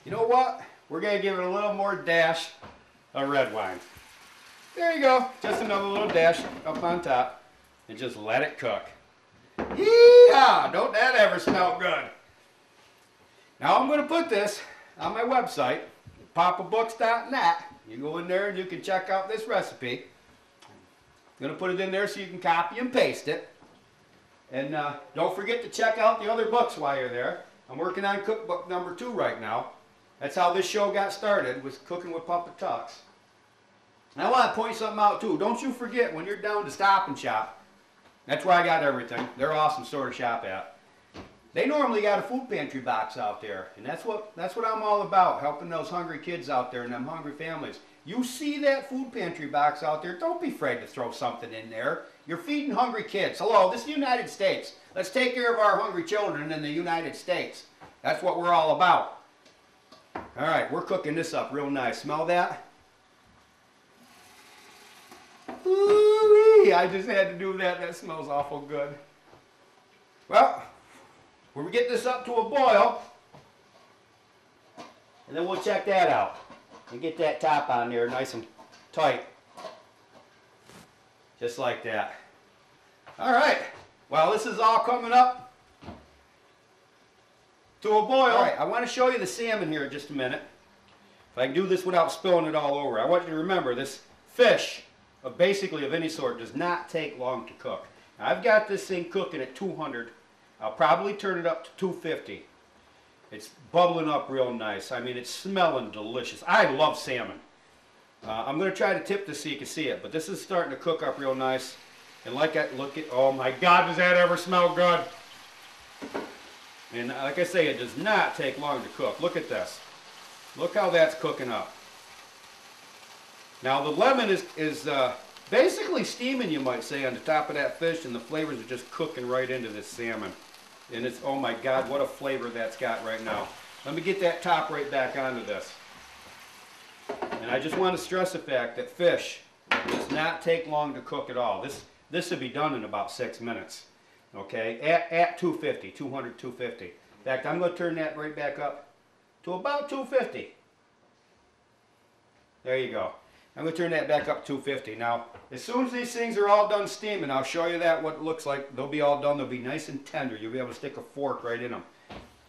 You know what? We're going to give it a little more dash of red wine. There you go. Just another little dash up on top. And just let it cook. Yee-haw! Don't that ever smell good? Now I'm going to put this on my website, PapaBooks.net. You go in there and you can check out this recipe. I'm going to put it in there so you can copy and paste it. And don't forget to check out the other books while you're there. I'm working on cookbook number 2 right now. That's how this show got started, was cooking with PapaTucks. And I want to point something out too. Don't you forget, when you're down to Stop and Shop, that's where I got everything. They're awesome store to shop at. They normally got a food pantry box out there. And that's what I'm all about, helping those hungry kids out there and them hungry families. You see that food pantry box out there, don't be afraid to throw something in there. You're feeding hungry kids. Hello, this is the United States. Let's take care of our hungry children in the United States. That's what we're all about. All right, we're cooking this up real nice. Smell that? Ooh-wee, I just had to do that. That smells awful good. Well, we'll get this up to a boil, and then we'll check that out and get that top on there nice and tight. Just like that. All right. Well, this is all coming up to a boil. All right, I want to show you the salmon here in just a minute. If I can do this without spilling it all over. I want you to remember this fish, basically of any sort, does not take long to cook. Now, I've got this thing cooking at 200. I'll probably turn it up to 250. It's bubbling up real nice. I mean, it's smelling delicious. I love salmon. I'm going to try to tip this so you can see it, but this is starting to cook up real nice. And look at, oh my God, does that ever smell good? And like I say, it does not take long to cook. Look at this. Look how that's cooking up. Now the lemon is basically steaming, you might say, on the top of that fish, and the flavors are just cooking right into this salmon. And it's, oh my God, what a flavor that's got right now. Let me get that top right back onto this. And I just want to stress the fact that fish does not take long to cook at all. This should be done in about 6 minutes. Okay, at 250, 200, 250. In fact, I'm going to turn that right back up to about 250. There you go. I'm going to turn that back up to 250. Now, as soon as these things are all done steaming, I'll show you that what it looks like. They'll be all done. They'll be nice and tender. You'll be able to stick a fork right in them.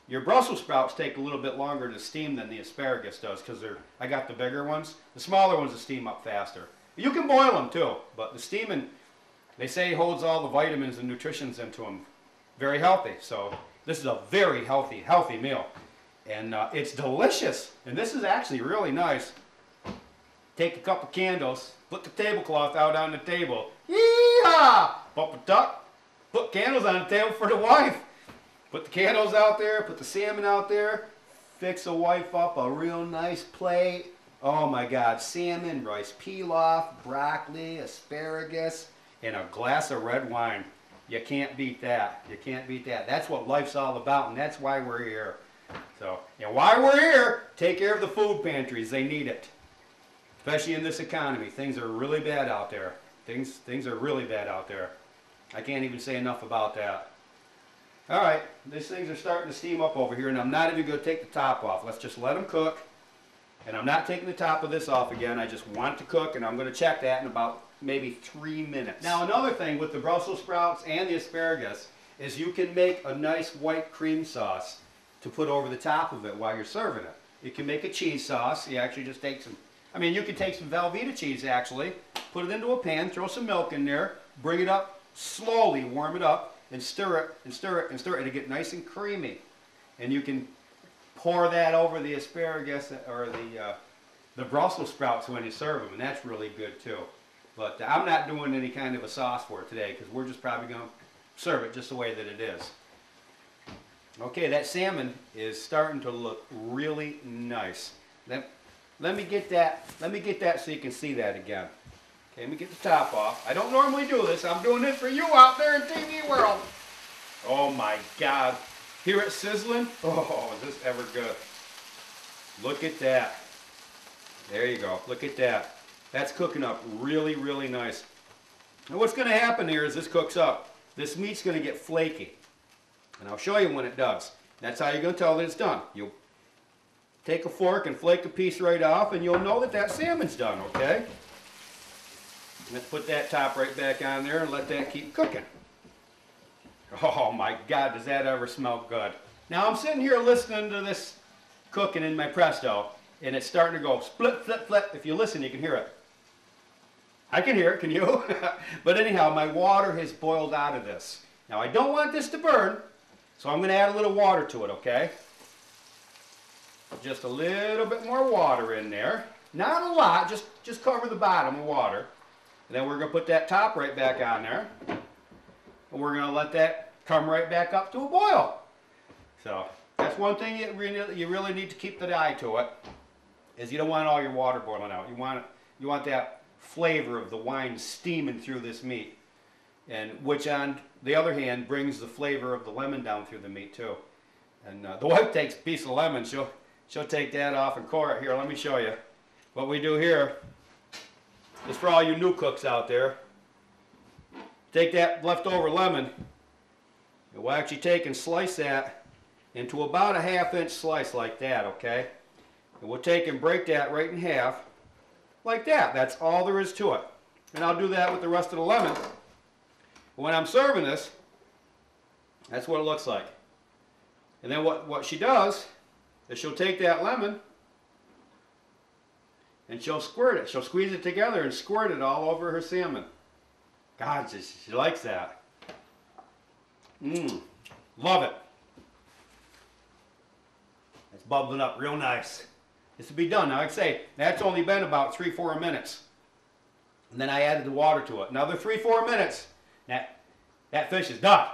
Your Brussels sprouts take a little bit longer to steam than the asparagus does because I got the bigger ones. The smaller ones will steam up faster. You can boil them too, but the steaming, they say, holds all the vitamins and nutritions into them. Very healthy. So this is a very healthy meal. And it's delicious. And this is actually really nice. Take a couple candles, put the tablecloth out on the table. Yee-haw! PapaTuck, put candles on the table for the wife. Put the candles out there, put the salmon out there, fix a wife up a real nice plate. Oh my God, salmon, rice pilaf, broccoli, asparagus, and a glass of red wine. You can't beat that. You can't beat that. That's what life's all about, and that's why we're here. So, and while we're here, take care of the food pantries. They need it. Especially in this economy. Things are really bad out there. Things are really bad out there. I can't even say enough about that. All right, these things are starting to steam up over here, and I'm not even going to take the top off. Let's just let them cook. And I'm not taking the top of this off again. I just want it to cook, and I'm going to check that in about maybe 3 minutes. Now, another thing with the Brussels sprouts and the asparagus is you can make a nice white cream sauce to put over the top of it while you're serving it. You can make a cheese sauce. You actually just take some, you can take some Velveeta cheese actually, put it into a pan, throw some milk in there, bring it up slowly, warm it up, and stir it, and stir it, and stir it to get nice and creamy. And you can pour that over the asparagus or the Brussels sprouts when you serve them, and that's really good too. But I'm not doing any kind of a sauce for it today because we're just probably going to serve it just the way that it is. Okay, that salmon is starting to look really nice. Let me get that so you can see that again. Okay, let me get the top off. I don't normally do this. I'm doing this for you out there in TV world. Oh my God. Hear it sizzling? Oh, is this ever good? Look at that. There you go. Look at that. That's cooking up really, really nice. And what's going to happen here as this cooks up, this meat's going to get flaky. And I'll show you when it does. That's how you're going to tell that it's done. take a fork and flake a piece right off, and you'll know that that salmon's done, okay? Let's put that top right back on there and let that keep cooking. Oh my God, does that ever smell good. Now I'm sitting here listening to this cooking in my Presto, and it's starting to go split, flip, flip. If you listen, you can hear it. I can hear it, can you? But anyhow, my water has boiled out of this. Now I don't want this to burn, so I'm going to add a little water to it, okay? Just a little bit more water in there. Not a lot, just cover the bottom with water. And then we're going to put that top right back on there. And we're going to let that come right back up to a boil. So that's one thing you really need to keep the eye to it, is you don't want all your water boiling out. You want that flavor of the wine steaming through this meat, and which on the other hand brings the flavor of the lemon down through the meat too. And the wife takes a piece of lemon, she'll take that off and core it. Here, let me show you what we do here. Just for all you new cooks out there, take that leftover lemon, and we'll actually take and slice that into about a 1/2 inch slice like that, okay? And we'll take and break that right in half like that. That's all there is to it. And I'll do that with the rest of the lemon. When I'm serving this, that's what it looks like. And then what she does is she'll take that lemon and she'll squirt it. She'll squeeze it together and squirt it all over her salmon. God, she likes that. Love it. It's bubbling up real nice. This will be done. Now, like I say, that's only been about 3-4 minutes. And then I added the water to it. Another 3-4 minutes, that fish is done.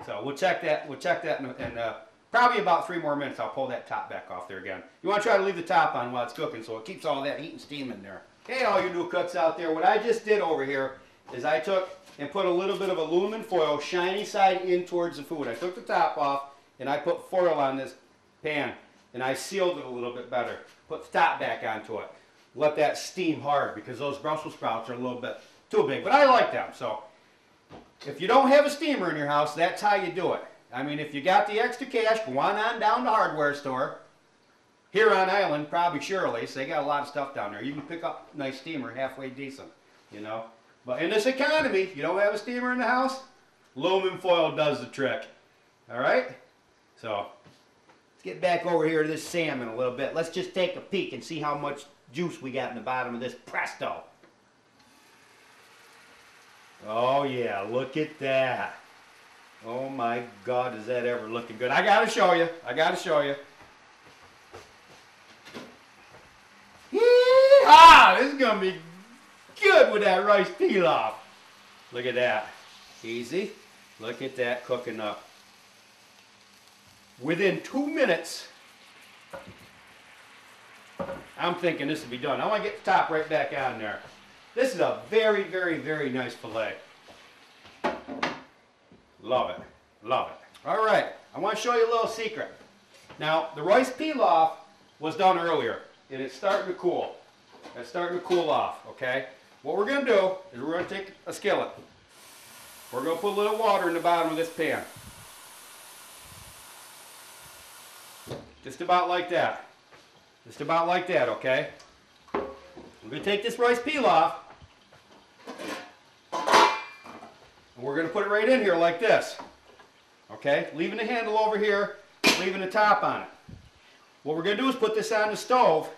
So we'll check that. We'll check that in probably about 3 more minutes. I'll pull that top back off there again. You want to try to leave the top on while it's cooking, so it keeps all that heat and steam in there. Hey, all you new cooks out there, what I just did over here is I took and put a little bit of aluminum foil, shiny side in towards the food. I took the top off and I put foil on this pan, and I sealed it a little bit better. Put the top back onto it. Let that steam hard, because those Brussels sprouts are a little bit too big, but I like them. So if you don't have a steamer in your house, that's how you do it. I mean, if you got the extra cash, go on down to the hardware store. Here on island, probably Shirley's, they got a lot of stuff down there. You can pick up a nice steamer halfway decent, you know. But in this economy, you don't have a steamer in the house, aluminum foil does the trick. All right? So let's get back over here to this salmon a little bit. Let's just take a peek and see how much juice we got in the bottom of this Presto. Oh yeah, look at that. Oh my God, is that ever looking good. I gotta show you. I gotta show you. Yee-haw! This is gonna be good with that rice pilaf. Look at that. Easy. Look at that cooking up. Within 2 minutes, I'm thinking this will be done. I want to get the top right back on there. This is a very, very, very nice fillet. Love it. Love it. All right. I want to show you a little secret. Now, the rice pilaf was done earlier, and it's starting to cool. It's starting to cool off, okay? What we're going to do is we're going to take a skillet. We're going to put a little water in the bottom of this pan. Just about like that. Just about like that, okay? I'm going to take this rice pilaf, and we're going to put it right in here like this. Okay? Leaving the handle over here, leaving the top on it. What we're going to do is put this on the stove,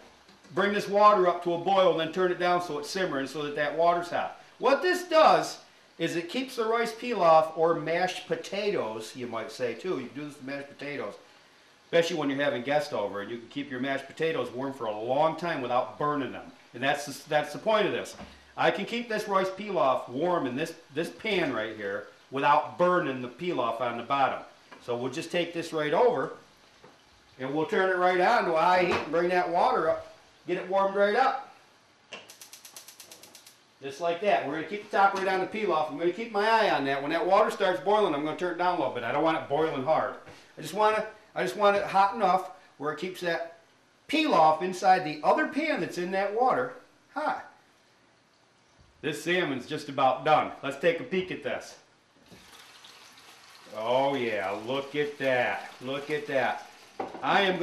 bring this water up to a boil, and then turn it down so it's simmering so that that water's hot. What this does is it keeps the rice pilaf, or mashed potatoes, you might say too. You can do this with mashed potatoes, especially when you're having guests over, and you can keep your mashed potatoes warm for a long time without burning them. And that's the point of this. I can keep this rice pilaf warm in this pan right here without burning the pilaf on the bottom. So we'll just take this right over, and we'll turn it right on to a high heat and bring that water up, get it warmed right up. Just like that. We're going to keep the top right on the pilaf. I'm going to keep my eye on that. When that water starts boiling, I'm going to turn it down a little bit. I don't want it boiling hard. I just want it hot enough where it keeps that pilaf inside the other pan that's in that water hot. This salmon's just about done. Let's take a peek at this. Oh yeah, look at that. Look at that. I am going